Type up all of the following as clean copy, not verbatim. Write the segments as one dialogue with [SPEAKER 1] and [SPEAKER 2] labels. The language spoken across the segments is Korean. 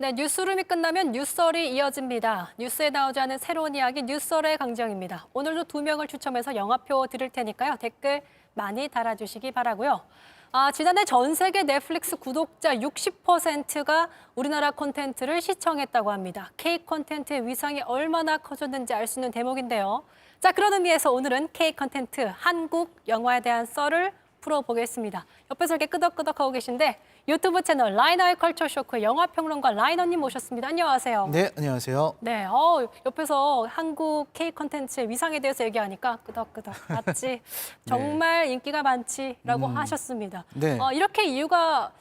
[SPEAKER 1] 네, 뉴스룸이 끝나면 뉴썰이 이어집니다. 뉴스에 나오지 않은 새로운 이야기 뉴썰의 강정입니다. 오늘도 2명을 추첨해서 영화표 드릴 테니까요. 댓글 많이 달아주시기 바라고요. 지난해 전 세계 넷플릭스 구독자 60%가 우리나라 콘텐츠를 시청했다고 합니다. K 콘텐츠의 위상이 얼마나 커졌는지 알 수 있는 대목인데요. 자, 그런 의미에서 오늘은 K 콘텐츠 한국 영화에 대한 썰을 풀어보겠습니다. 옆에서 이렇게 끄덕끄덕하고 계신데 유튜브 채널 라이너의 컬처 쇼크의 영화평론가 라이너님 모셨습니다. 안녕하세요.
[SPEAKER 2] 네, 안녕하세요.
[SPEAKER 1] 네, 옆에서 한국 K 콘텐츠의 위상에 대해서 얘기하니까 끄덕끄덕 맞지? 정말 인기가 많지라고 하셨습니다.
[SPEAKER 2] 네.
[SPEAKER 1] 이렇게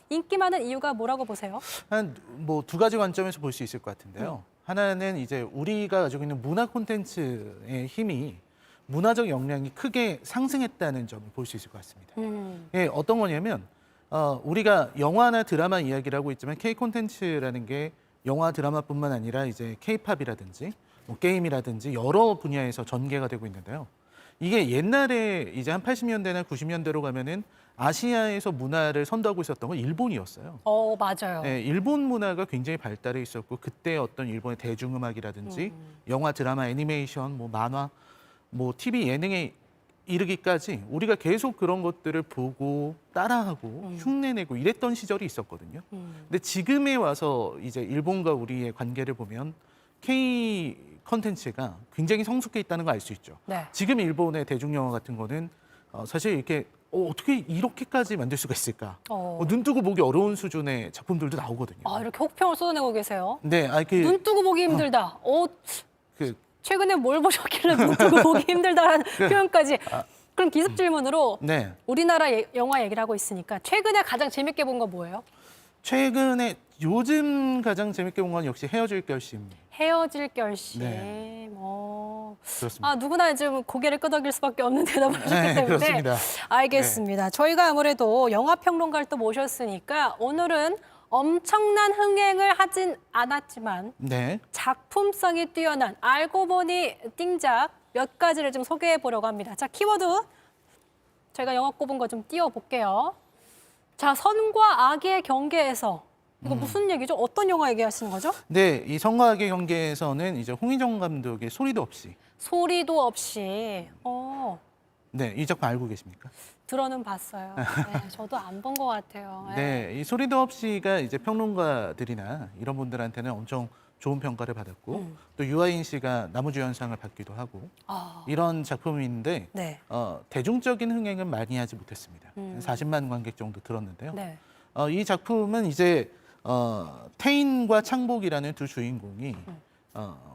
[SPEAKER 1] 인기 많은 이유가 뭐라고 보세요?
[SPEAKER 2] 한 뭐 두 가지 관점에서 볼 수 있을 것 같은데요. 하나는 이제 우리가 가지고 있는 문화 콘텐츠의 힘이 문화적 역량이 크게 상승했다는 점을 볼 수 있을 것 같습니다. 예, 어떤 거냐면 우리가 영화나 드라마 이야기를 하고 있지만 K 콘텐츠라는 게 영화 드라마뿐만 아니라 이제 K-팝이라든지 뭐 게임이라든지 여러 분야에서 전개가 되고 있는데요. 이게 옛날에 이제 한 80년대나 90년대로 가면은 아시아에서 문화를 선도하고 있었던 건 일본이었어요.
[SPEAKER 1] 맞아요.
[SPEAKER 2] 네, 일본 문화가 굉장히 발달해 있었고 그때 어떤 일본의 대중음악이라든지 영화, 드라마, 애니메이션, 뭐 만화, 뭐 TV 예능에 이르기까지 우리가 계속 그런 것들을 보고 따라하고 흉내내고 이랬던 시절이 있었거든요. 근데 지금에 와서 이제 일본과 우리의 관계를 보면 K 컨텐츠가 굉장히 성숙해 있다는 걸 알 수 있죠.
[SPEAKER 1] 네.
[SPEAKER 2] 지금 일본의 대중영화 같은 거는 사실 이렇게 어떻게 이렇게까지 만들 수가 있을까? 눈 뜨고 보기 어려운 수준의 작품들도 나오거든요.
[SPEAKER 1] 이렇게 혹평을 쏟아내고 계세요.
[SPEAKER 2] 네,
[SPEAKER 1] 눈 뜨고 보기 힘들다.
[SPEAKER 2] 그
[SPEAKER 1] 최근에 뭘 보셨길래 눈 뜨고 보기 힘들다라는 표현까지. 그럼 기습 질문으로
[SPEAKER 2] 네.
[SPEAKER 1] 우리나라 영화 얘기를 하고 있으니까 최근에 가장 재밌게 본 거 뭐예요?
[SPEAKER 2] 최근에 요즘 가장 재밌게 본 건 역시 헤어질 결심.
[SPEAKER 1] 헤어질 결심.
[SPEAKER 2] 네. 그렇습니다.
[SPEAKER 1] 누구나 지금 고개를 끄덕일 수밖에 없는 대답을 하셨기
[SPEAKER 2] 네,
[SPEAKER 1] 때문에.
[SPEAKER 2] 그렇습니다.
[SPEAKER 1] 알겠습니다. 저희가 아무래도 영화평론가를 또 모셨으니까 오늘은 엄청난 흥행을 하진 않았지만
[SPEAKER 2] 네.
[SPEAKER 1] 작품성이 뛰어난 알고 보니 띵작 몇 가지를 좀 소개해 보려고 합니다. 자, 키워드 저희가 영화 꼽은 거 좀 띄워볼게요. 자, 선과 악의 경계에서 이거 무슨 얘기죠? 어떤 영화 얘기하시는 거죠?
[SPEAKER 2] 네, 이 성과학의 경계에서는 이제 홍희정 감독의 소리도 없이.
[SPEAKER 1] 소리도 없이.
[SPEAKER 2] 네, 이 작품 알고 계십니까?
[SPEAKER 1] 들어는 봤어요. 네, 저도 안 본 것 같아요.
[SPEAKER 2] 네, 이 소리도 없이가 이제 평론가들이나 이런 분들한테는 엄청 좋은 평가를 받았고 또 유아인 씨가 나무주연상을 받기도 하고 이런 작품인데
[SPEAKER 1] 네.
[SPEAKER 2] 대중적인 흥행은 많이 하지 못했습니다. 40만 관객 정도 들었는데요.
[SPEAKER 1] 네.
[SPEAKER 2] 이 작품은 이제 태인과 창복이라는 두 주인공이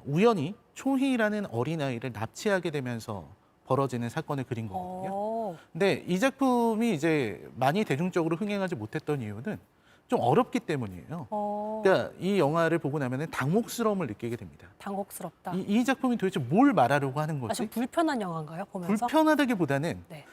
[SPEAKER 2] 우연히 초희라는 어린아이를 납치하게 되면서 벌어지는 사건을 그린 거거든요. 근데 이 작품이 이제 많이 대중적으로 흥행하지 못했던 이유는 좀 어렵기 때문이에요. 그러니까 이 영화를 보고 나면 당혹스러움을 느끼게 됩니다.
[SPEAKER 1] 당혹스럽다.
[SPEAKER 2] 이 작품이 도대체 뭘 말하려고 하는 거지?
[SPEAKER 1] 좀 불편한 영화인가요? 보면서?
[SPEAKER 2] 불편하다기보다는
[SPEAKER 1] 네.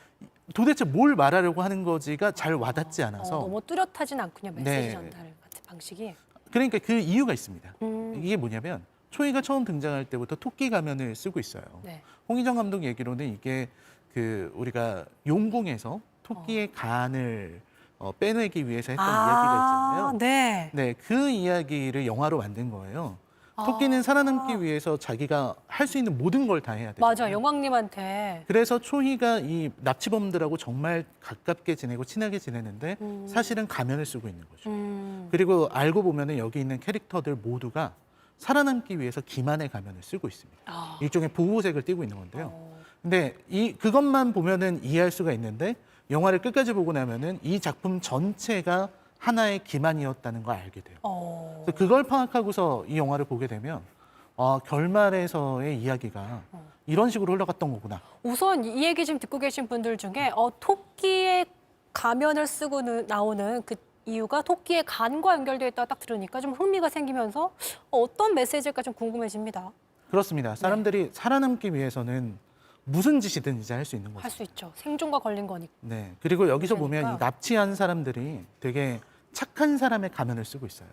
[SPEAKER 2] 도대체 뭘 말하려고 하는 거지가 잘 와닿지 않아서
[SPEAKER 1] 너무 뚜렷하진 않군요. 메시지
[SPEAKER 2] 네.
[SPEAKER 1] 전달 같은 방식이.
[SPEAKER 2] 그러니까 그 이유가 있습니다. 이게 뭐냐면 초이가 처음 등장할 때부터 토끼 가면을 쓰고 있어요.
[SPEAKER 1] 네.
[SPEAKER 2] 홍희정 감독 얘기로는 이게 그 우리가 용궁에서 토끼의 간을 빼내기 위해서 했던 이야기가 있잖아요.
[SPEAKER 1] 네.
[SPEAKER 2] 네, 그 이야기를 영화로 만든 거예요. 토끼는 살아남기 위해서 자기가 할 수 있는 모든 걸 다 해야 돼요.
[SPEAKER 1] 맞아, 영왕님한테.
[SPEAKER 2] 그래서 초희가 이 납치범들하고 정말 가깝게 지내고 친하게 지내는데 사실은 가면을 쓰고 있는 거죠. 그리고 알고 보면은 여기 있는 캐릭터들 모두가 살아남기 위해서 기만의 가면을 쓰고 있습니다. 일종의 보호색을 띠고 있는 건데요. 근데 그것만 보면은 이해할 수가 있는데 영화를 끝까지 보고 나면은 이 작품 전체가 하나의 기만이었다는 걸 알게 돼요. 그래서 그걸 파악하고서 이 영화를 보게 되면 결말에서의 이야기가 이런 식으로 흘러갔던 거구나.
[SPEAKER 1] 우선 이 얘기 지금 듣고 계신 분들 중에 토끼의 가면을 쓰고 나오는 그 이유가 토끼의 간과 연결되어 있다고 딱 들으니까 좀 흥미가 생기면서 어떤 메시지일까 좀 궁금해집니다.
[SPEAKER 2] 그렇습니다. 사람들이 살아남기 위해서는 무슨 짓이든지 할 수 있는 거죠.
[SPEAKER 1] 할 수 있죠. 생존과 걸린 거니까.
[SPEAKER 2] 네. 그리고 여기서 보면
[SPEAKER 1] 그러니까.
[SPEAKER 2] 이 납치한 사람들이 되게 착한 사람의 가면을 쓰고 있어요.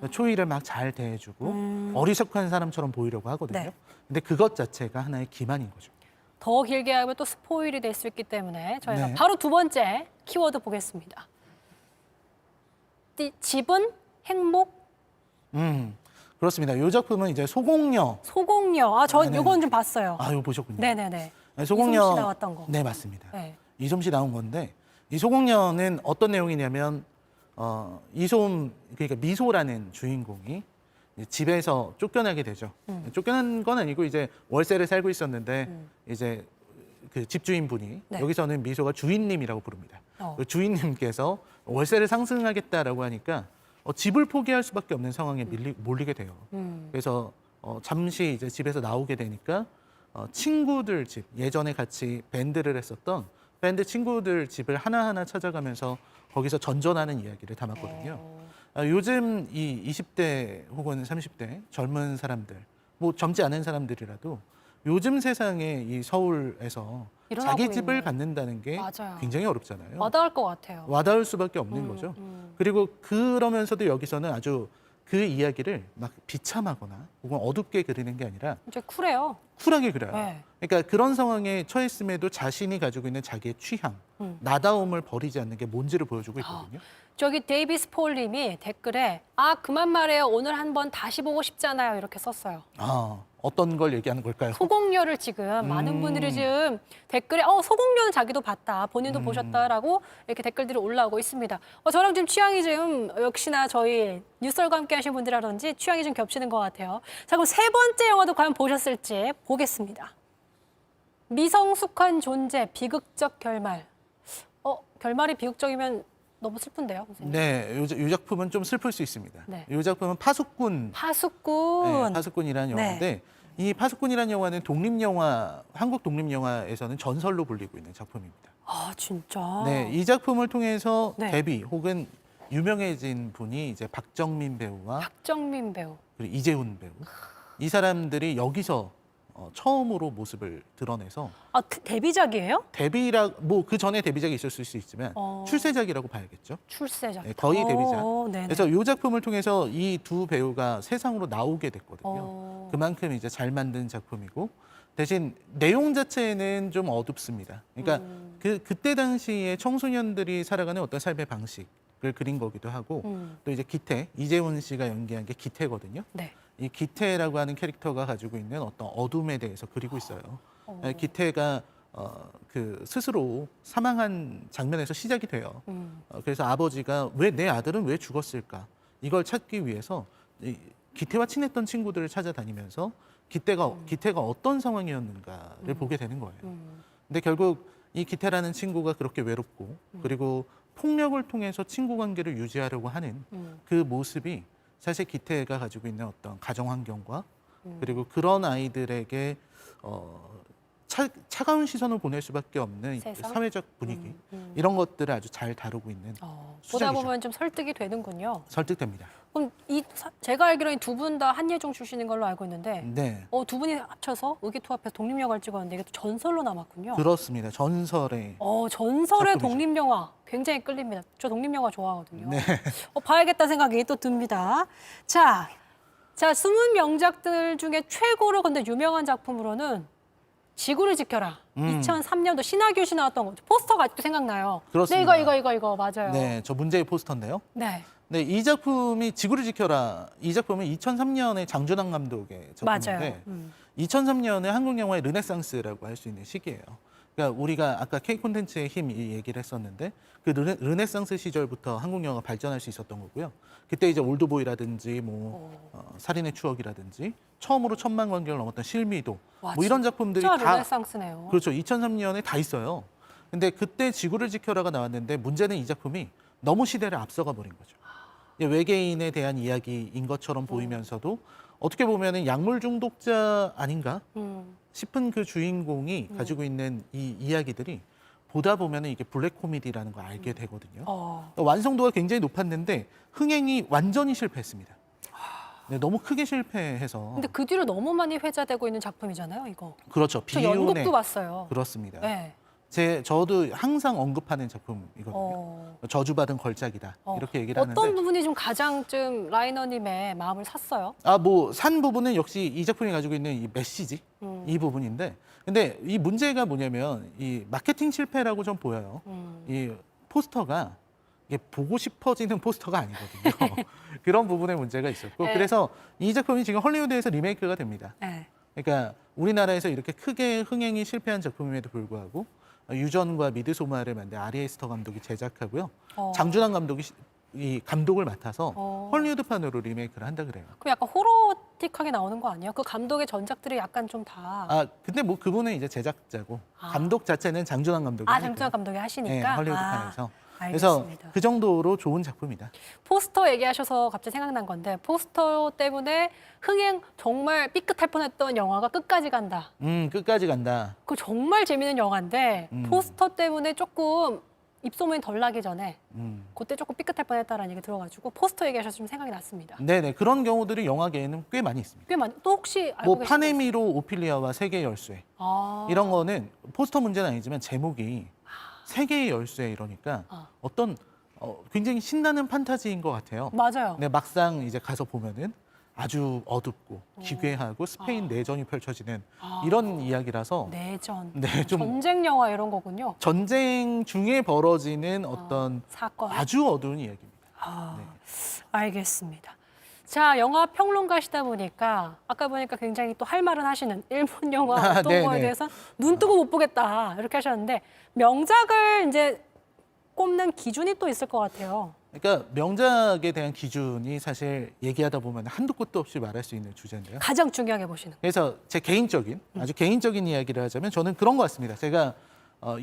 [SPEAKER 2] 초이를 막 잘 대해주고 어리석한 사람처럼 보이려고 하거든요.
[SPEAKER 1] 네.
[SPEAKER 2] 근데 그것 자체가 하나의 기만인 거죠.
[SPEAKER 1] 더 길게 하면 또 스포일이 될 수 있기 때문에 저희가
[SPEAKER 2] 네.
[SPEAKER 1] 바로 두 번째 키워드 보겠습니다. 집은 행복,
[SPEAKER 2] 그렇습니다. 이 작품은 이제 소공녀.
[SPEAKER 1] 소공녀. 아, 전
[SPEAKER 2] 네네.
[SPEAKER 1] 이건 좀 봤어요.
[SPEAKER 2] 아, 이거 보셨군요.
[SPEAKER 1] 네네네.
[SPEAKER 2] 소공녀.
[SPEAKER 1] 이솜 씨 나왔던 거.
[SPEAKER 2] 네, 맞습니다.
[SPEAKER 1] 네.
[SPEAKER 2] 이솜 씨 나온 건데 이 소공녀는 어떤 내용이냐면 이솜 그러니까 미소라는 주인공이 이제 집에서 쫓겨나게 되죠. 쫓겨난 건 아니고 이제 월세를 살고 있었는데 이제 그 집주인분이
[SPEAKER 1] 네.
[SPEAKER 2] 여기서는 미소가 주인님이라고 부릅니다. 그 주인님께서 월세를 상승하겠다라고 하니까 집을 포기할 수밖에 없는 상황에 몰리게 돼요. 그래서 잠시 이제 집에서 나오게 되니까 친구들 집, 예전에 같이 밴드를 했었던 밴드 친구들 집을 하나하나 찾아가면서 거기서 전전하는 이야기를 담았거든요. 요즘 이 20대 혹은 30대 젊은 사람들, 뭐 젊지 않은 사람들이라도 요즘 세상에 이 서울에서
[SPEAKER 1] 일어나고
[SPEAKER 2] 자기 집을
[SPEAKER 1] 있는.
[SPEAKER 2] 갖는다는 게
[SPEAKER 1] 맞아요.
[SPEAKER 2] 굉장히 어렵잖아요.
[SPEAKER 1] 와닿을 것 같아요.
[SPEAKER 2] 와닿을 수밖에 없는 거죠. 그리고 그러면서도 여기서는 아주 그 이야기를 막 비참하거나 혹은 어둡게 그리는 게 아니라
[SPEAKER 1] 이제 쿨해요.
[SPEAKER 2] 쿨하게 그려요.
[SPEAKER 1] 네.
[SPEAKER 2] 그러니까 그런 상황에 처했음에도 자신이 가지고 있는 자기의 취향, 나다움을 버리지 않는 게 뭔지를 보여주고 있거든요.
[SPEAKER 1] 저기 데이비스 폴님이 댓글에 아 그만 말해요. 오늘 한번 다시 보고 싶잖아요. 이렇게 썼어요.
[SPEAKER 2] 어떤 걸 얘기하는 걸까요?
[SPEAKER 1] 소공녀를 지금 많은 분들이 지금 댓글에 소공녀는 자기도 봤다. 본인도 보셨다라고 이렇게 댓글들이 올라오고 있습니다. 저랑 좀 취향이 좀 역시나 저희 뉴스얼과 함께 하신 분들이라든지 취향이 좀 겹치는 것 같아요. 자 그럼 세 번째 영화도 과연 보셨을지 보겠습니다. 미성숙한 존재, 비극적 결말. 결말이 비극적이면 너무 슬픈데요, 선생님?
[SPEAKER 2] 네, 이 작품은 좀 슬플 수 있습니다.
[SPEAKER 1] 네.
[SPEAKER 2] 이 작품은 파수꾼.
[SPEAKER 1] 파수꾼.
[SPEAKER 2] 네, 파수꾼이라는
[SPEAKER 1] 네.
[SPEAKER 2] 영화인데 이 파수꾼이라는 영화는 독립영화, 한국 독립영화에서는 전설로 불리고 있는 작품입니다.
[SPEAKER 1] 아 진짜.
[SPEAKER 2] 네, 이 작품을 통해서
[SPEAKER 1] 네.
[SPEAKER 2] 데뷔 혹은 유명해진 분이 이제 박정민 배우와
[SPEAKER 1] 박정민 배우.
[SPEAKER 2] 그리고 이재훈 배우. 이 사람들이 여기서 처음으로 모습을 드러내서
[SPEAKER 1] 데뷔작이에요?
[SPEAKER 2] 뭐 그 전에 데뷔작이 있었을 수 있지만 출세작이라고 봐야겠죠.
[SPEAKER 1] 출세작.
[SPEAKER 2] 네, 거의 데뷔작.
[SPEAKER 1] 네네.
[SPEAKER 2] 그래서 이 작품을 통해서 이 두 배우가 세상으로 나오게 됐거든요. 그만큼 이제 잘 만든 작품이고 대신 내용 자체는 좀 어둡습니다. 그러니까 그때 당시에 청소년들이 살아가는 어떤 삶의 방식을 그린 거기도 하고 또 이제 기태, 이재훈 씨가 연기한 게 기태거든요.
[SPEAKER 1] 네.
[SPEAKER 2] 이 기태라고 하는 캐릭터가 가지고 있는 어떤 어둠에 대해서 그리고 있어요. 기태가 그 스스로 사망한 장면에서 시작이 돼요. 그래서 아버지가 왜 내 아들은 왜 죽었을까? 이걸 찾기 위해서 이 기태와 친했던 친구들을 찾아다니면서 기태가 어떤 상황이었는가를 보게 되는 거예요. 근데 결국 이 기태라는 친구가 그렇게 외롭고 그리고 폭력을 통해서 친구 관계를 유지하려고 하는 그 모습이 사실 기태가 가지고 있는 어떤 가정 환경과 그리고 그런 아이들에게 차가운 시선을 보낼 수밖에 없는
[SPEAKER 1] 세상?
[SPEAKER 2] 사회적 분위기 이런 것들을 아주 잘 다루고 있는
[SPEAKER 1] 보다
[SPEAKER 2] 수작이죠.
[SPEAKER 1] 보면 좀 설득이 되는군요.
[SPEAKER 2] 설득됩니다.
[SPEAKER 1] 그럼 제가 알기로는 두 분 다 한예종 출신인 걸로 알고 있는데
[SPEAKER 2] 네,
[SPEAKER 1] 두 분이 합쳐서 의기투합해서 독립영화를 찍었는데 이게 또 전설로 남았군요.
[SPEAKER 2] 그렇습니다. 전설의
[SPEAKER 1] 전설의
[SPEAKER 2] 작품이죠.
[SPEAKER 1] 독립영화 굉장히 끌립니다. 저 독립영화 좋아하거든요.
[SPEAKER 2] 네.
[SPEAKER 1] 봐야겠다는 생각이 또 듭니다. 자, 숨은 명작들 중에 최고로 근데 유명한 작품으로는 지구를 지켜라. 2003년도 신하균 씨 나왔던 거. 포스터가 아직도 생각나요.
[SPEAKER 2] 그렇습니다.
[SPEAKER 1] 네, 이거 맞아요.
[SPEAKER 2] 네, 저 문제의 포스터인데요.
[SPEAKER 1] 네.
[SPEAKER 2] 네, 이 작품이 지구를 지켜라. 이 작품은 2003년에 장준환 감독의 작품인데
[SPEAKER 1] 맞아요.
[SPEAKER 2] 2003년에 한국 영화의 르네상스라고 할 수 있는 시기예요. 그러니까 우리가 아까 K 콘텐츠의 힘 이 얘기를 했었는데 그 르네상스 시절부터 한국 영화가 발전할 수 있었던 거고요. 그때 이제 올드보이라든지 살인의 추억이라든지 처음으로 1,000만 관객을 넘었던 실미도
[SPEAKER 1] 와,
[SPEAKER 2] 뭐 이런 작품들이
[SPEAKER 1] 진짜
[SPEAKER 2] 다
[SPEAKER 1] 르네상스네요.
[SPEAKER 2] 그렇죠. 2003년에 다 있어요. 근데 그때 지구를 지켜라가 나왔는데 문제는 이 작품이 너무 시대를 앞서가 버린 거죠. 외계인에 대한 이야기인 것처럼 보이면서도 어떻게 보면은 약물 중독자 아닌가 싶은 그 주인공이 가지고 있는 이 이야기들이 보다 보면은 이게 블랙 코미디라는 걸 알게 되거든요. 완성도가 굉장히 높았는데 흥행이 완전히 실패했습니다. 네, 너무 크게 실패해서.
[SPEAKER 1] 근데 그 뒤로 너무 많이 회자되고 있는 작품이잖아요, 이거.
[SPEAKER 2] 그렇죠.
[SPEAKER 1] 저
[SPEAKER 2] 비운의
[SPEAKER 1] 연극도 봤어요.
[SPEAKER 2] 그렇습니다.
[SPEAKER 1] 네.
[SPEAKER 2] 저도 항상 언급하는 작품이거든요. 저주받은 걸작이다. 이렇게 얘기를 하는데.
[SPEAKER 1] 어떤 부분이 좀 가장 좀 라이너님의 마음을 샀어요?
[SPEAKER 2] 산 부분은 역시 이 작품이 가지고 있는 이 메시지, 이 부분인데. 근데 이 문제가 뭐냐면 이 마케팅 실패라고 좀 보여요. 이 포스터가 이게 보고 싶어지는 포스터가 아니거든요. 그런 부분에 문제가 있었고
[SPEAKER 1] 네.
[SPEAKER 2] 그래서 이 작품이 지금 헐리우드에서 리메이크가 됩니다.
[SPEAKER 1] 네.
[SPEAKER 2] 그러니까 우리나라에서 이렇게 크게 흥행이 실패한 작품임에도 불구하고 유전과 미드소마를 만든 아리 에스터 감독이 제작하고요. 장준환 감독이 이 감독을 맡아서 헐리우드판으로 리메이크를 한다 그래요.
[SPEAKER 1] 그럼 약간 호러틱하게 나오는 거 아니에요? 그 감독의 전작들이 약간 좀 다.
[SPEAKER 2] 아 근데 뭐 그분은 이제 제작자고 감독 자체는 장준환 감독이
[SPEAKER 1] 장준환 감독이 하시니까.
[SPEAKER 2] 네, 헐리우드판에서.
[SPEAKER 1] 알겠습니다.
[SPEAKER 2] 그래서 그 정도로 좋은 작품이다.
[SPEAKER 1] 포스터 얘기하셔서 갑자기 생각난 건데 포스터 때문에 흥행 정말 삐끗할 뻔했던 영화가 끝까지 간다.
[SPEAKER 2] 끝까지 간다.
[SPEAKER 1] 그 정말 재밌는 영화인데 포스터 때문에 조금 입소문이 덜 나기 전에 그때 조금 삐끗할 뻔했다라는 얘기 들어가지고 포스터 얘기하셔서 좀 생각이 났습니다.
[SPEAKER 2] 네네 그런 경우들이 영화계에는 꽤 많이 있습니다.
[SPEAKER 1] 꽤 많이. 또 혹시 알고
[SPEAKER 2] 뭐
[SPEAKER 1] 계신
[SPEAKER 2] 파네미로 오피리아와 세계의 열쇠 이런 거는 포스터 문제는 아니지만 제목이 세계의 열쇠 이러니까 어떤 굉장히 신나는 판타지인 것 같아요.
[SPEAKER 1] 맞아요.
[SPEAKER 2] 근데 막상 이제 가서 보면은 아주 어둡고 기괴하고 스페인 내전이 펼쳐지는 이런 이야기라서
[SPEAKER 1] 내전,
[SPEAKER 2] 네, 좀
[SPEAKER 1] 전쟁 영화 이런 거군요.
[SPEAKER 2] 전쟁 중에 벌어지는 어떤
[SPEAKER 1] 사건.
[SPEAKER 2] 아주 어두운 이야기입니다.
[SPEAKER 1] 네. 알겠습니다. 자, 영화 평론가시다 보니까 아까 보니까 굉장히 또 할 말은 하시는 일본 영화 어떤
[SPEAKER 2] 네네.
[SPEAKER 1] 거에 대해서 눈 뜨고 못 보겠다 이렇게 하셨는데 명작을 이제 꼽는 기준이 또 있을 것 같아요.
[SPEAKER 2] 그러니까 명작에 대한 기준이 사실 얘기하다 보면 한도 끝도 없이 말할 수 있는 주제인데요.
[SPEAKER 1] 가장 중요하게 보시는.
[SPEAKER 2] 그래서 제 개인적인 아주 개인적인 이야기를 하자면 저는 그런 것 같습니다. 제가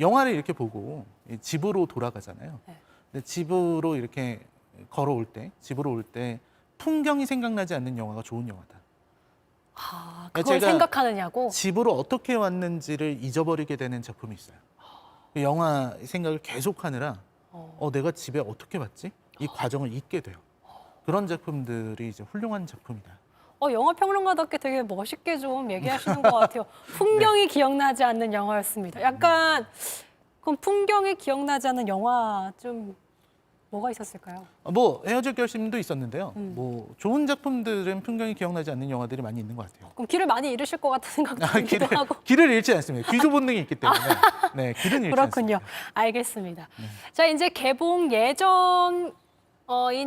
[SPEAKER 2] 영화를 이렇게 보고 집으로 돌아가잖아요.
[SPEAKER 1] 네.
[SPEAKER 2] 근데 집으로 이렇게 걸어올 때, 집으로 올 때 풍경이 생각나지 않는 영화가 좋은 영화다.
[SPEAKER 1] 그걸
[SPEAKER 2] 제가
[SPEAKER 1] 생각하느냐고.
[SPEAKER 2] 집으로 어떻게 왔는지를 잊어버리게 되는 작품이 있어요. 그 영화 생각을 계속하느라 내가 집에 어떻게 왔지? 이 과정을 잊게 돼요. 그런 작품들이 이제 훌륭한 작품이다.
[SPEAKER 1] 영화 평론가답게 되게 멋있게 좀 얘기하시는 것 같아요. 풍경이 기억나지 않는 영화였습니다. 약간 그럼 풍경이 기억나지 않는 영화 좀 뭐가 있었을까요?
[SPEAKER 2] 뭐 헤어질 결심도 있었는데요. 뭐 좋은 작품들은 풍경이 기억나지 않는 영화들이 많이 있는 것 같아요.
[SPEAKER 1] 그럼 길을 많이 잃으실 것 같은 생각도 들기도 하고.
[SPEAKER 2] 길을 잃지 않습니다. 귀소 본능이 있기 때문에 네, 길은 잃지
[SPEAKER 1] 그렇군요.
[SPEAKER 2] 않습니다.
[SPEAKER 1] 알겠습니다. 자, 이제 개봉 예정인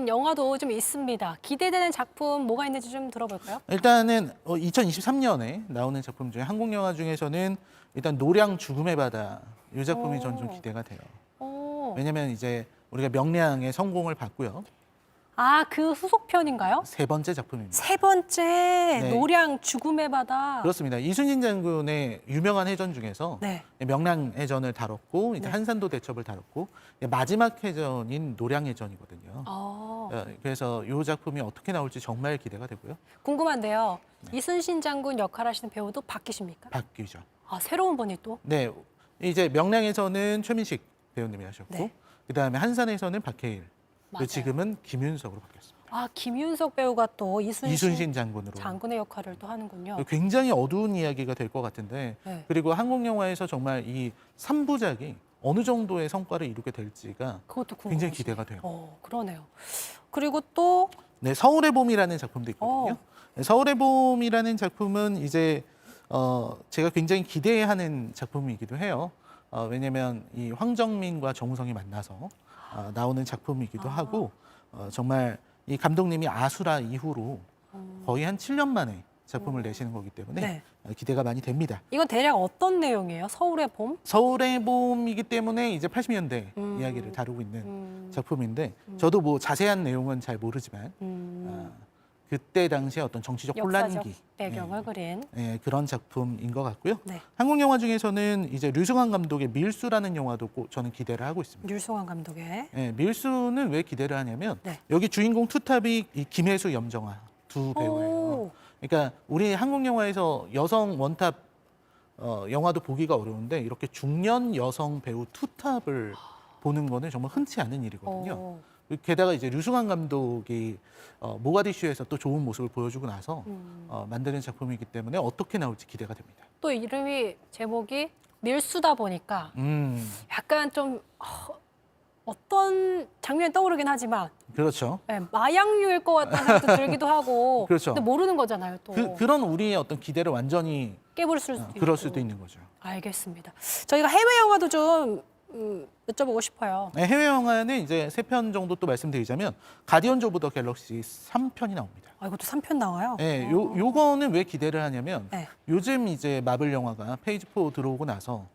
[SPEAKER 1] 영화도 좀 있습니다. 기대되는 작품 뭐가 있는지 좀 들어볼까요?
[SPEAKER 2] 일단은 2023년에 나오는 작품 중에 한국 영화 중에서는 일단 노량 죽음의 바다 이 작품이 전 좀 기대가 돼요. 왜냐면 이제 우리가 명량의 성공을 봤고요.
[SPEAKER 1] 그 후속편인가요?
[SPEAKER 2] 세 번째 작품입니다.
[SPEAKER 1] 세 번째
[SPEAKER 2] 네.
[SPEAKER 1] 노량 죽음의 바다.
[SPEAKER 2] 그렇습니다. 이순신 장군의 유명한 해전 중에서
[SPEAKER 1] 네.
[SPEAKER 2] 명량 해전을 다뤘고 이제 한산도 대첩을 다뤘고 마지막 해전인 노량 해전이거든요. 그래서 이 작품이 어떻게 나올지 정말 기대가 되고요.
[SPEAKER 1] 궁금한데요. 이순신 장군 역할 하시는 배우도 바뀌십니까?
[SPEAKER 2] 바뀌죠.
[SPEAKER 1] 새로운 분이 또?
[SPEAKER 2] 네, 이제 명량에서는 최민식 배우님이 하셨고
[SPEAKER 1] 네.
[SPEAKER 2] 그다음에 한산에서는 박해일,
[SPEAKER 1] 맞아요.
[SPEAKER 2] 지금은 김윤석으로 바뀌었습니다.
[SPEAKER 1] 김윤석 배우가 또
[SPEAKER 2] 이순신 장군으로.
[SPEAKER 1] 장군의 역할을 또 하는군요.
[SPEAKER 2] 굉장히 어두운 이야기가 될 것 같은데
[SPEAKER 1] 네.
[SPEAKER 2] 그리고 한국 영화에서 정말 이 3부작이 어느 정도의 성과를 이루게 될지가
[SPEAKER 1] 그것도 궁금하시네요.
[SPEAKER 2] 굉장히 기대가 돼요.
[SPEAKER 1] 그러네요. 그리고 또
[SPEAKER 2] 네, 서울의 봄이라는 작품도 있거든요. 네, 서울의 봄이라는 작품은 이제 제가 굉장히 기대하는 작품이기도 해요. 왜냐하면 이 황정민과 정우성이 만나서 나오는 작품이기도 하고 정말 이 감독님이 아수라 이후로 거의 한 7년 만에 작품을 내시는 거기 때문에
[SPEAKER 1] 네.
[SPEAKER 2] 기대가 많이 됩니다.
[SPEAKER 1] 이건 대략 어떤 내용이에요? 서울의 봄?
[SPEAKER 2] 서울의 봄이기 때문에 이제 80년대 이야기를 다루고 있는 작품인데 저도 뭐 자세한 내용은 잘 모르지만 그때 당시에 어떤 정치적
[SPEAKER 1] 역사적
[SPEAKER 2] 혼란기
[SPEAKER 1] 배경을 그린.
[SPEAKER 2] 그런 작품인 것 같고요.
[SPEAKER 1] 네.
[SPEAKER 2] 한국 영화 중에서는 이제 류승환 감독의 밀수라는 영화도 꼭 저는 기대를 하고 있습니다.
[SPEAKER 1] 율송한 감독의.
[SPEAKER 2] 밀수는 왜 기대를 하냐면
[SPEAKER 1] 네.
[SPEAKER 2] 여기 주인공 투탑이 이 김혜수, 염정아 두 배우예요. 그러니까 우리 한국 영화에서 여성 원탑 영화도 보기가 어려운데 이렇게 중년 여성 배우 투탑을 보는 거는 정말 흔치 않은 일이거든요. 게다가 이제 류승환 감독이 모가디슈에서 또 좋은 모습을 보여주고 나서 만드는 작품이기 때문에 어떻게 나올지 기대가 됩니다.
[SPEAKER 1] 또 제목이 밀수다 보니까 약간 좀 어떤 장면이 떠오르긴 하지만
[SPEAKER 2] 그렇죠.
[SPEAKER 1] 네, 마약류일 것 같다는 생각도 들기도 하고
[SPEAKER 2] 그렇죠.
[SPEAKER 1] 근데 모르는 거잖아요 또.
[SPEAKER 2] 그런 우리의 어떤 기대를 완전히
[SPEAKER 1] 깨부를 수도 있고.
[SPEAKER 2] 그럴 수도 있는 거죠.
[SPEAKER 1] 알겠습니다. 저희가 해외 영화도 좀 여쭤보고 싶어요.
[SPEAKER 2] 네, 해외 영화는 이제 3편 정도 또 말씀드리자면 가디언즈 오브 더 갤럭시 3편이 나옵니다.
[SPEAKER 1] 아, 이것도 3편 나와요?
[SPEAKER 2] 네, 요거는 왜 기대를 하냐면
[SPEAKER 1] 네.
[SPEAKER 2] 요즘 이제 마블 영화가 페이지 4 들어오고 나서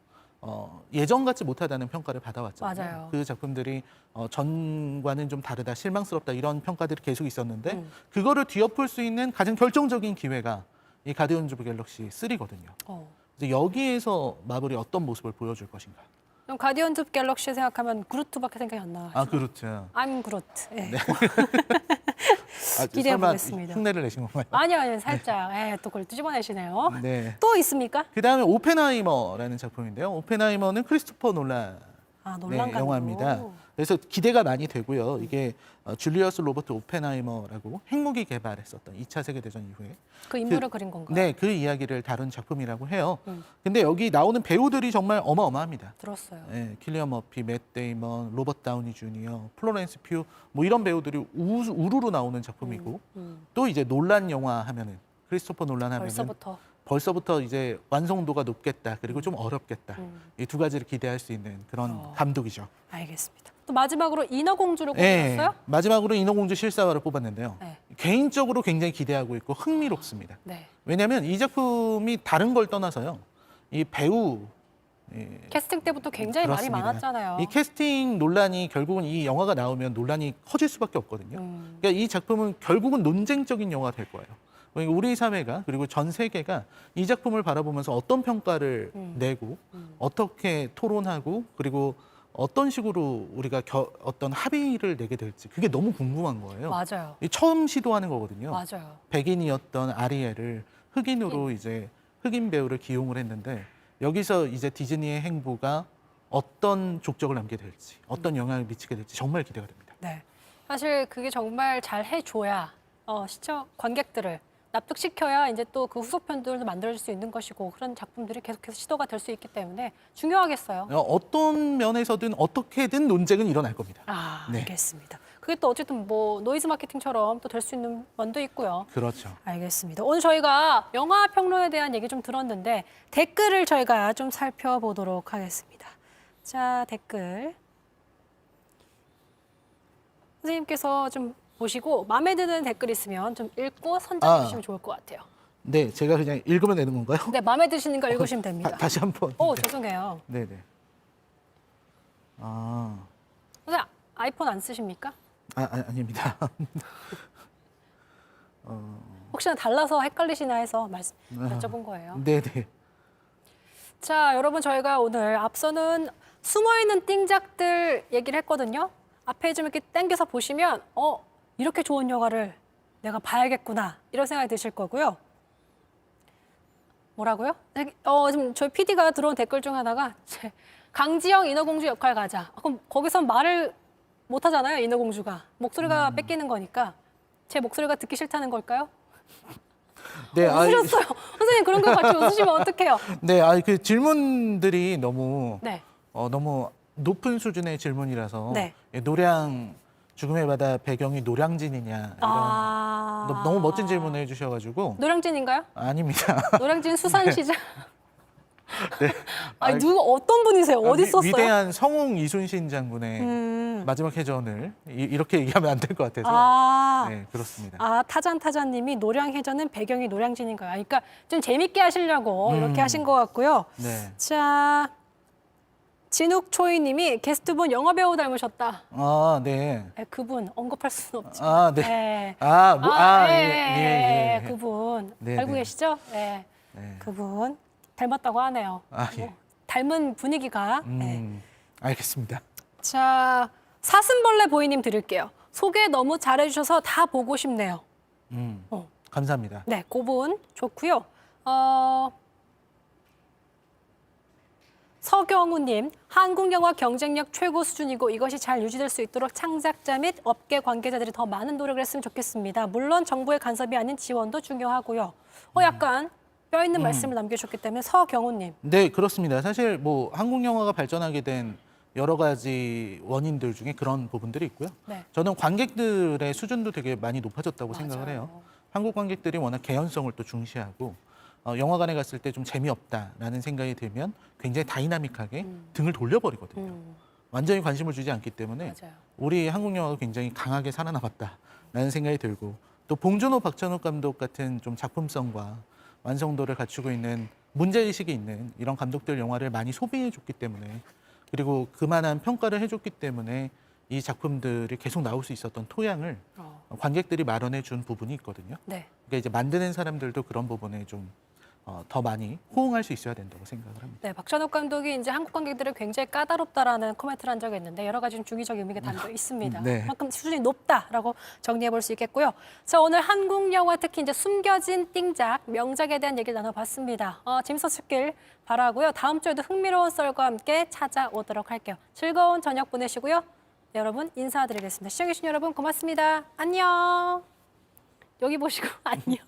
[SPEAKER 2] 예전 같지 못하다는 평가를 받아왔잖아요.
[SPEAKER 1] 맞아요.
[SPEAKER 2] 그 작품들이 전과는 좀 다르다, 실망스럽다 이런 평가들이 계속 있었는데 그거를 뒤엎을 수 있는 가장 결정적인 기회가 이 가디언즈 오브 갤럭시 3거든요. 이제 여기에서 마블이 어떤 모습을 보여줄 것인가.
[SPEAKER 1] 그럼 가디언즈 오브 갤럭시 생각하면 그루트밖에 생각이 안 나요.
[SPEAKER 2] 아, 그렇죠.
[SPEAKER 1] I'm 그루트. 네.
[SPEAKER 2] 아,
[SPEAKER 1] 기대해
[SPEAKER 2] 설마
[SPEAKER 1] 보겠습니다.
[SPEAKER 2] 흉내를 내신 건가요?
[SPEAKER 1] 아니요, 살짝. 또 그걸 뒤집어내시네요.
[SPEAKER 2] 네.
[SPEAKER 1] 또 있습니까?
[SPEAKER 2] 그다음에 오펜하이머라는 작품인데요. 오펜하이머는 크리스토퍼 놀란
[SPEAKER 1] 놀란 감독.
[SPEAKER 2] 영화입니다. 그래서 기대가 많이 되고요. 이게 줄리어스 로버트 오펜하이머라고 핵무기 개발했었던 2차 세계대전 이후에
[SPEAKER 1] 그 인물을 그린 건가요?
[SPEAKER 2] 네, 그 이야기를 다룬 작품이라고 해요. 근데 여기 나오는 배우들이 정말 어마어마합니다.
[SPEAKER 1] 들었어요.
[SPEAKER 2] 네, 킬리언 머피, 맷 데이먼, 로버트 다우니 주니어, 플로렌스 퓨 뭐 이런 배우들이 우르르 나오는 작품이고 또 이제 놀란 영화 하면은 크리스토퍼 놀란 하면은 벌써부터 이제 완성도가 높겠다. 그리고 좀 어렵겠다. 이 두 가지를 기대할 수 있는 그런 감독이죠.
[SPEAKER 1] 알겠습니다. 또 마지막으로 인어공주를
[SPEAKER 2] 네,
[SPEAKER 1] 꼽았어요?
[SPEAKER 2] 마지막으로 인어공주 실사화를 뽑았는데요.
[SPEAKER 1] 네.
[SPEAKER 2] 개인적으로 굉장히 기대하고 있고 흥미롭습니다.
[SPEAKER 1] 네.
[SPEAKER 2] 왜냐하면 이 작품이 다른 걸 떠나서요. 이 배우
[SPEAKER 1] 캐스팅 때부터 굉장히
[SPEAKER 2] 그렇습니다.
[SPEAKER 1] 말이 많았잖아요.
[SPEAKER 2] 이 캐스팅 논란이 결국은 이 영화가 나오면 논란이 커질 수밖에 없거든요. 그러니까 이 작품은 결국은 논쟁적인 영화가 될 거예요. 그러니까 우리 사회가 그리고 전 세계가 이 작품을 바라보면서 어떤 평가를 내고 어떻게 토론하고 그리고 어떤 식으로 우리가 어떤 합의를 내게 될지 그게 너무 궁금한 거예요.
[SPEAKER 1] 맞아요.
[SPEAKER 2] 이 처음 시도하는 거거든요.
[SPEAKER 1] 맞아요.
[SPEAKER 2] 백인이었던 아리엘을 흑인으로 이제 흑인 배우를 기용을 했는데 여기서 이제 디즈니의 행보가 어떤 족적을 남게 될지 어떤 영향을 미치게 될지 정말 기대가 됩니다.
[SPEAKER 1] 네. 사실 그게 정말 잘 해줘야 시청 관객들을 납득시켜야 이제 또 그 후속편들도 만들어질 수 있는 것이고 그런 작품들이 계속해서 시도가 될 수 있기 때문에 중요하겠어요.
[SPEAKER 2] 어떤 면에서든 어떻게든 논쟁은 일어날 겁니다. 네.
[SPEAKER 1] 알겠습니다. 그게 또 어쨌든 뭐 노이즈 마케팅처럼 또 될 수 있는 면도 있고요.
[SPEAKER 2] 그렇죠.
[SPEAKER 1] 알겠습니다. 오늘 저희가 영화 평론에 대한 얘기 좀 들었는데 댓글을 저희가 좀 살펴보도록 하겠습니다. 자, 댓글. 선생님께서 좀 보시고 마음에 드는 댓글 있으면 좀 읽고 선정해 주시면 좋을 것 같아요.
[SPEAKER 2] 네, 제가 그냥 읽으면 되는 건가요?
[SPEAKER 1] 네, 마음에 드시는 거 읽으시면 됩니다.
[SPEAKER 2] 다시 한번.
[SPEAKER 1] 죄송해요.
[SPEAKER 2] 네네.
[SPEAKER 1] 선생님, 아이폰 안 쓰십니까?
[SPEAKER 2] 아닙니다.
[SPEAKER 1] 혹시나 달라서 헷갈리시나 해서 여쭤본 거예요.
[SPEAKER 2] 네네.
[SPEAKER 1] 자, 여러분 저희가 오늘 앞서는 숨어있는 띵작들 얘기를 했거든요. 앞에 좀 이렇게 당겨서 보시면 이렇게 좋은 영화를 내가 봐야겠구나 이런 생각이 드실 거고요. 뭐라고요? 지금 저희 PD가 들어온 댓글 중 하나가 강지영 인어공주 역할 가자. 그럼 거기선 말을 못 하잖아요, 인어공주가. 목소리가 뺏기는 거니까. 제 목소리가 듣기 싫다는 걸까요?
[SPEAKER 2] 네,
[SPEAKER 1] 웃으셨어요. 선생님 그런 거 같이 웃으시면 어떡해요?
[SPEAKER 2] 네, 그 질문들이 너무
[SPEAKER 1] 네.
[SPEAKER 2] 너무 높은 수준의 질문이라서
[SPEAKER 1] 네.
[SPEAKER 2] 노량 죽음의 바다 배경이 노량진이냐 이런 너무 멋진 질문을 해주셔가지고
[SPEAKER 1] 노량진인가요?
[SPEAKER 2] 아닙니다.
[SPEAKER 1] 노량진 수산시장.
[SPEAKER 2] 네.
[SPEAKER 1] 아니 누구 어떤 분이세요? 어디 썼어요?
[SPEAKER 2] 위대한 성웅 이순신 장군의 마지막 해전을 이렇게 얘기하면 안 될 것 같아서 네, 그렇습니다.
[SPEAKER 1] 타잔님이 노량해전은 배경이 노량진인가요? 그러니까 좀 재밌게 하시려고 이렇게 하신 것 같고요.
[SPEAKER 2] 네.
[SPEAKER 1] 자, 진욱초이님이 게스트분 영화배우 닮으셨다.
[SPEAKER 2] 네.
[SPEAKER 1] 네, 그분 언급할 수는 없지만.
[SPEAKER 2] 네.
[SPEAKER 1] 예. 그분
[SPEAKER 2] 네,
[SPEAKER 1] 알고
[SPEAKER 2] 네.
[SPEAKER 1] 계시죠? 네. 그분 닮았다고 하네요.
[SPEAKER 2] 예.
[SPEAKER 1] 닮은 분위기가. 네.
[SPEAKER 2] 알겠습니다.
[SPEAKER 1] 자, 사슴벌레 보이님 드릴게요. 소개 너무 잘해주셔서 다 보고 싶네요.
[SPEAKER 2] 감사합니다.
[SPEAKER 1] 네, 그분 좋고요. 서경우님, 한국 영화 경쟁력 최고 수준이고 이것이 잘 유지될 수 있도록 창작자 및 업계 관계자들이 더 많은 노력을 했으면 좋겠습니다. 물론 정부의 간섭이 아닌 지원도 중요하고요. 약간 뼈 있는 말씀을 남겨주셨기 때문에 서경우님.
[SPEAKER 2] 네, 그렇습니다. 사실 뭐 한국 영화가 발전하게 된 여러 가지 원인들 중에 그런 부분들이 있고요.
[SPEAKER 1] 네.
[SPEAKER 2] 저는 관객들의 수준도 되게 많이 높아졌다고 생각을 해요. 한국 관객들이 워낙 개연성을 또 중시하고 영화관에 갔을 때 좀 재미없다라는 생각이 들면 굉장히 다이나믹하게 등을 돌려버리거든요. 완전히 관심을 주지 않기 때문에
[SPEAKER 1] 맞아요.
[SPEAKER 2] 우리 한국 영화가 굉장히 강하게 살아남았다라는 생각이 들고 또 봉준호, 박찬욱 감독 같은 좀 작품성과 완성도를 갖추고 있는 문제의식이 있는 이런 감독들 영화를 많이 소비해줬기 때문에 그리고 그만한 평가를 해줬기 때문에 이 작품들이 계속 나올 수 있었던 토양을 관객들이 마련해 준 부분이 있거든요.
[SPEAKER 1] 네.
[SPEAKER 2] 그러니까 이제 만드는 사람들도 그런 부분에 좀 더 많이 호응할 수 있어야 된다고 생각을 합니다.
[SPEAKER 1] 네, 박찬욱 감독이 이제 한국 관객들을 굉장히 까다롭다라는 코멘트를 한 적이 있는데 여러 가지 좀 중의적 의미가 담겨 있습니다.
[SPEAKER 2] 네.
[SPEAKER 1] 그만큼 수준이 높다라고 정리해 볼 수 있겠고요. 자, 오늘 한국 영화 특히 이제 숨겨진 띵작, 명작에 대한 얘기를 나눠봤습니다. 재밌었길 바라고요. 다음 주에도 흥미로운 썰과 함께 찾아오도록 할게요. 즐거운 저녁 보내시고요. 네, 여러분 인사드리겠습니다. 시청해주신 여러분 고맙습니다. 안녕. 여기 보시고 안녕.